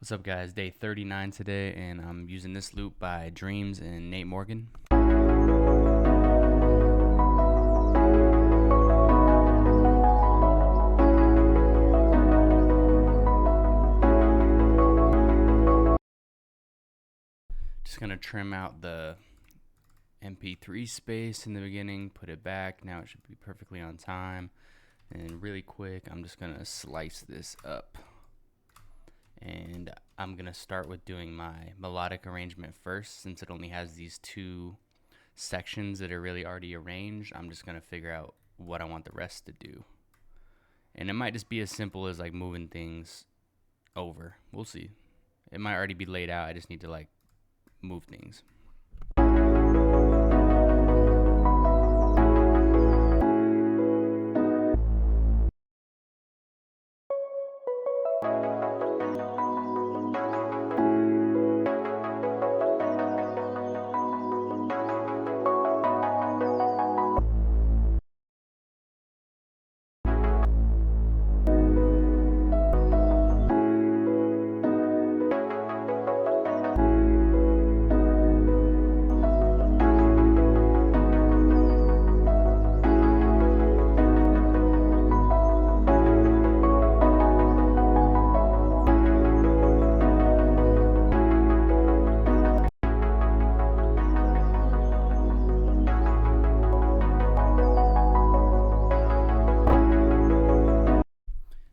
What's up, guys? Day 39 today, and I'm using this loop by Dreams and Nate Morgan. Just gonna trim out the MP3 space in the beginning, put it back. Now it should be perfectly on time. And really quick, I'm just gonna slice this up. And I'm gonna start with doing my melodic arrangement first, since it only has these two sections that are really already arranged. I'm just gonna figure out what I want the rest to do. And it might just be as simple as like moving things over. We'll see. It might already be laid out. I just need to like move things.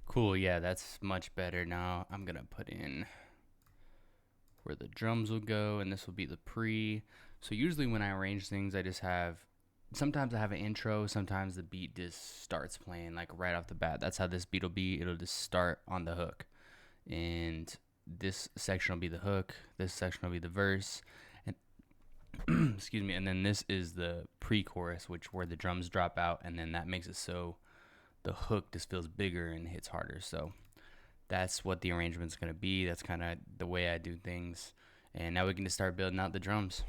Cool, yeah, that's much better. Now I'm gonna put in where the drums will go, and this will be the pre. So usually when I arrange things, I just have, sometimes I have an intro, sometimes the beat just starts playing like right off the bat. That's how this beat will be. It'll just start on the hook, and this section will be the hook, this section will be the verse, and excuse me, and then this is the pre-chorus, which where the drums drop out, and then that makes it so the hook just feels bigger and hits harder. So that's what the arrangement's gonna be. That's kind of the way I do things. And now we can just start building out the drums.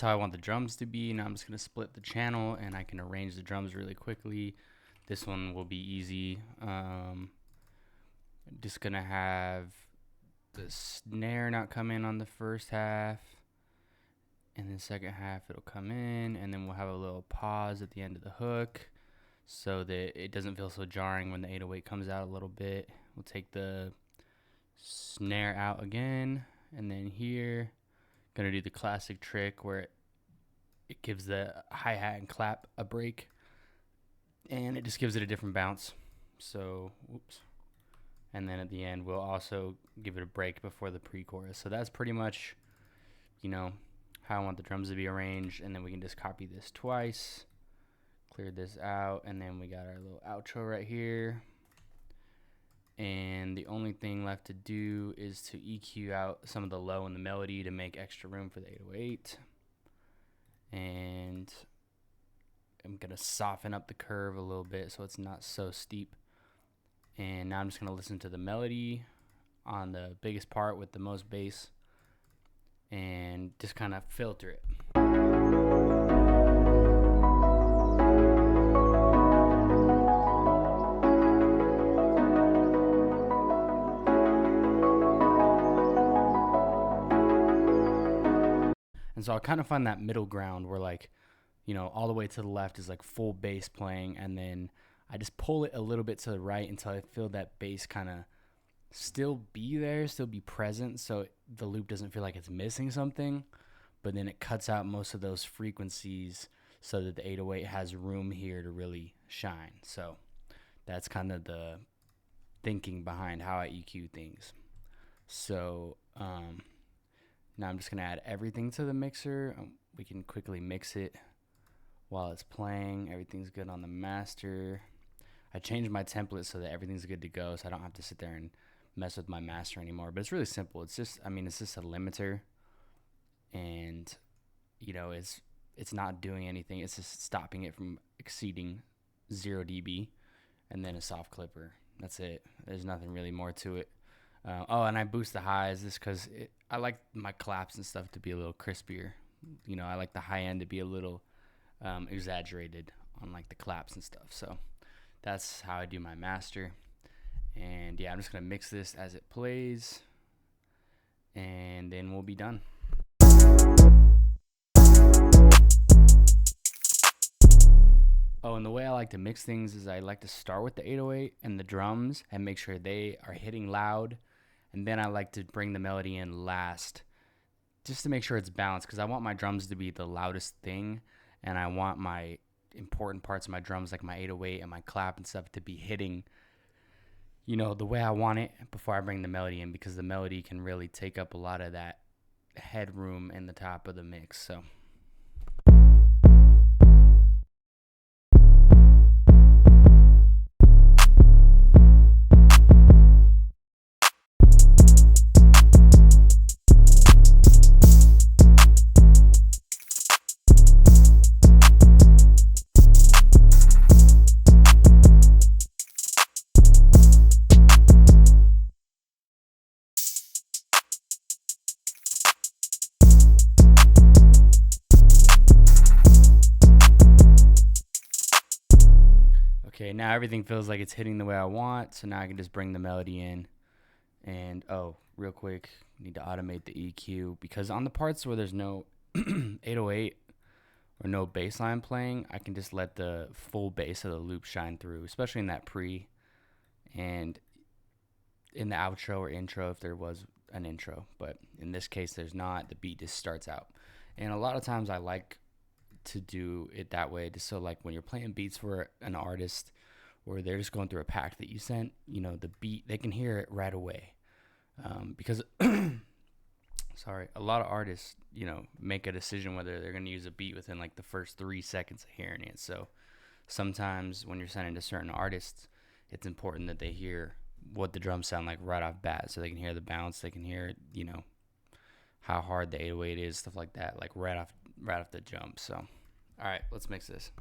that's how I want the drums to be. Now I'm just going to split the channel and I can arrange the drums really quickly. This one will be easy. Just going to have the snare not come in on the first half. And then second half it'll come in, and then we'll have a little pause at the end of the hook so that it doesn't feel so jarring when the 808 comes out a little bit. We'll take the snare out again, and then here gonna do the classic trick where it gives the hi-hat and clap a break, and it just gives it a different bounce. So whoops. And then at the end we'll also give it a break before the pre-chorus. So that's pretty much, you know, how I want the drums to be arranged. And then we can just copy this twice, clear this out, and then we got our little outro right here. And the only thing left to do is to EQ out some of the low in the melody to make extra room for the 808. And I'm gonna soften up the curve a little bit so it's not so steep. And now I'm just gonna listen to the melody on the biggest part with the most bass and just kind of filter it. And so I kind of find that middle ground where, like, you know, all the way to the left is like full bass playing, and then I just pull it a little bit to the right until I feel that bass kind of still be there, still be present, so the loop doesn't feel like it's missing something, but then it cuts out most of those frequencies so that the 808 has room here to really shine. So that's kind of the thinking behind how I EQ things. So now I'm just going to add everything to the mixer. We can quickly mix it while it's playing. Everything's good on the master. I changed my template so that everything's good to go, so I don't have to sit there and mess with my master anymore. But it's really simple. It's just, I mean, it's just a limiter, and you know, it's not doing anything. It's just stopping it from exceeding 0 dB, and then a soft clipper. That's it. There's nothing really more to it. Oh, and I boost the highs just because I like my claps and stuff to be a little crispier. You know, I like the high end to be a little exaggerated on like the claps and stuff. So that's how I do my master. And yeah, I'm just going to mix this as it plays, and then we'll be done. Oh, and the way I like to mix things is I like to start with the 808 and the drums and make sure they are hitting loud, and then I like to bring the melody in last just to make sure it's balanced, because I want my drums to be the loudest thing, and I want my important parts of my drums, like my 808 and my clap and stuff, to be hitting, you know, the way I want it before I bring the melody in, because the melody can really take up a lot of that headroom in the top of the mix. So okay, now everything feels like it's hitting the way I want, so now I can just bring the melody in. And oh, real quick, need to automate the EQ, because on the parts where there's no 808 or no bass line playing, I can just let the full bass of the loop shine through, especially in that pre and in the outro or intro if there was an intro. But in this case, there's not. The beat just starts out. And a lot of times I like to do it that way, just so like when you're playing beats for an artist or they're just going through a pack that you sent, you know, the beat, they can hear it right away, because sorry, a lot of artists, you know, make a decision whether they're going to use a beat within like the first 3 seconds of hearing it. So sometimes when you're sending to certain artists, it's important that they hear what the drums sound like right off bat, so they can hear the bounce, they can hear, you know, how hard the 808 is, stuff like that, like right off the jump. So all right, let's mix this.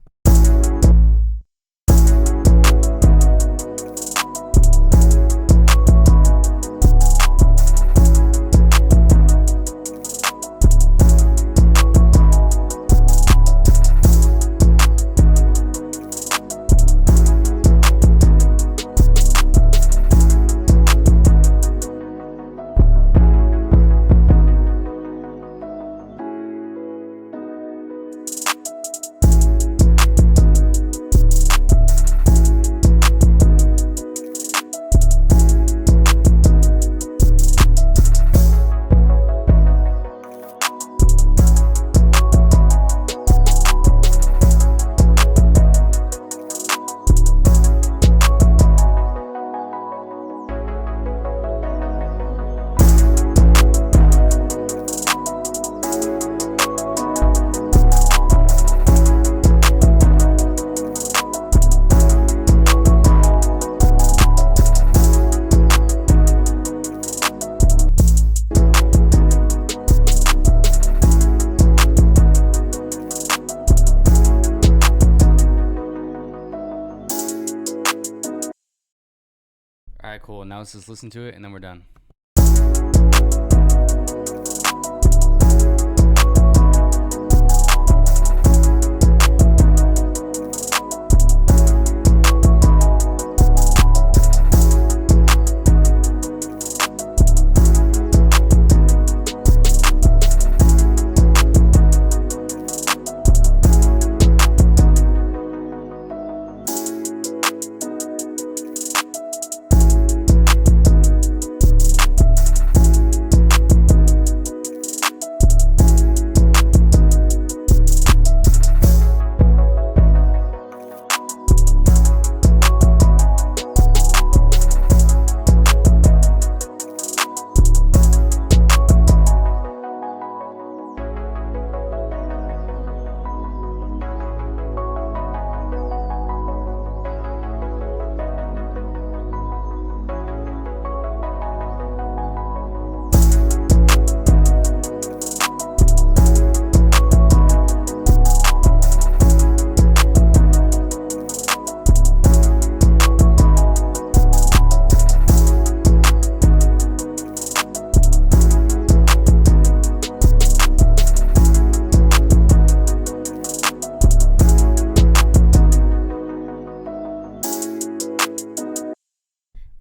right, cool. Now let's just listen to it and then we're done.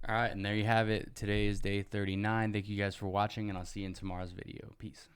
All right, and there you have it. Today is day 39. Thank you guys for watching, and I'll see you in tomorrow's video. Peace.